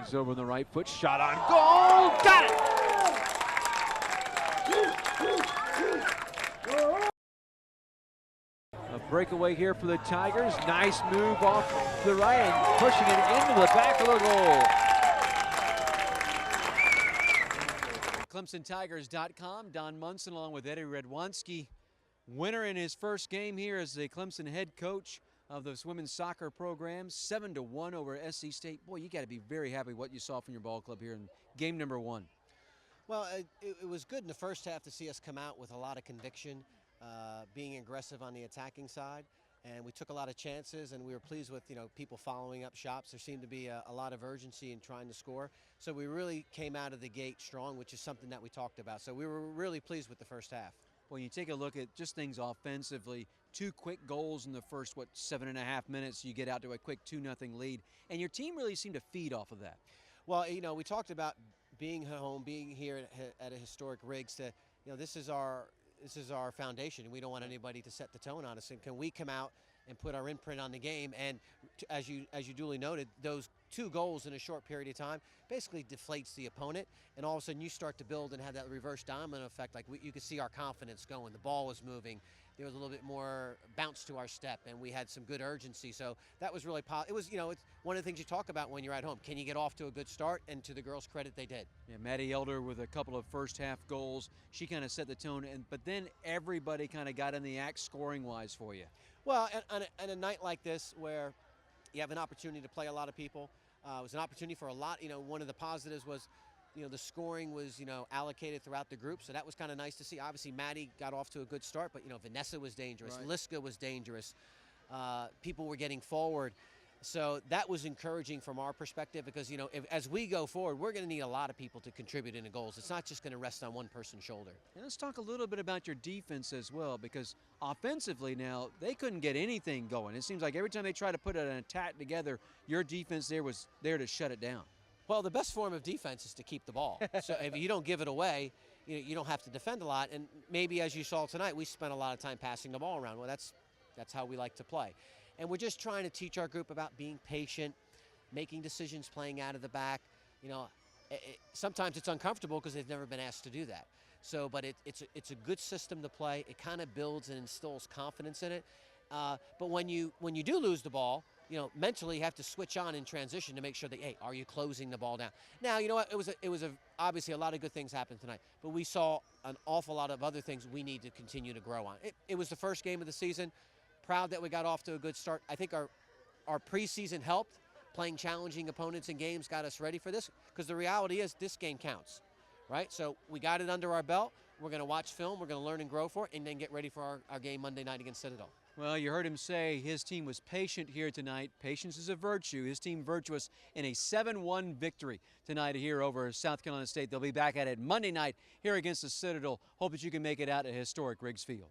Riggs over on the right foot, shot on goal, got it! A breakaway here for the Tigers. Nice move off the right and pushing it into the back of the goal. ClemsonTigers.com, Don Munson along with Eddie Redwanski. Winner in his first game here as the Clemson head coach of the women's soccer program, 7-1 over SC State. Boy, you got to be very happy what you saw from your ball club here in game number 1. Well, it was good in the first half to see us come out with a lot of conviction, being aggressive on the attacking side, and we took a lot of chances, and we were pleased with people following up shots. There seemed to be a lot of urgency in trying to score, so we really came out of the gate strong, which is something that we talked about. So we were really pleased with the first half. Well, you take a look at just things offensively, 2 quick goals in the first, 7.5 minutes, you get out to a quick 2-0 lead, and your team really seemed to feed off of that. Well, we talked about being home, being here at a historic Riggs. This is our foundation, and we don't want anybody to set the tone on us. And can we come out and put our imprint on the game? And as you duly noted, those 2 goals in a short period of time basically deflates the opponent, and all of a sudden you start to build and have that reverse domino effect. Like you could see our confidence going. The ball was moving. There was a little bit more bounce to our step, and we had some good urgency. So that was really it was, it's one of the things you talk about when you're at home. Can you get off to a good start? And to the girls' credit, they did. Yeah, Maddie Elder with a couple of first half goals. She kind of set the tone, but then everybody kind of got in the act scoring-wise for you. Well, on a night like this where you have an opportunity to play a lot of people, it was an opportunity for a lot. One of the positives was, the scoring was, allocated throughout the group, so that was kind of nice to see. Obviously, Maddie got off to a good start, but, Vanessa was dangerous. Right. Liska was dangerous. People were getting forward. So that was encouraging from our perspective because, as we go forward, we're going to need a lot of people to contribute in the goals. It's not just going to rest on one person's shoulder. And let's talk a little bit about your defense as well, because offensively now, they couldn't get anything going. It seems like every time they try to put an attack together, your defense there was there to shut it down. Well, the best form of defense is to keep the ball. So if you don't give it away, you don't have to defend a lot. And maybe as you saw tonight, we spent a lot of time passing the ball around. Well, that's how we like to play. And we're just trying to teach our group about being patient, making decisions, playing out of the back. Sometimes it's uncomfortable because they've never been asked to do that. So, but it's a good system to play. It kind of builds and instills confidence in it. But when you do lose the ball, mentally you have to switch on in transition to make sure that, hey, are you closing the ball down? Now, you know what? It was obviously a lot of good things happened tonight, but we saw an awful lot of other things we need to continue to grow on. It was the first game of the season. Proud that we got off to a good start. I think our preseason helped. Playing challenging opponents in games got us ready for this because the reality is this game counts, right? So we got it under our belt. We're going to watch film. We're going to learn and grow for it, and then get ready for our game Monday night against Citadel. Well, you heard him say his team was patient here tonight. Patience is a virtue. His team virtuous in a 7-1 victory tonight here over South Carolina State. They'll be back at it Monday night here against the Citadel. Hope that you can make it out at historic Riggs Field.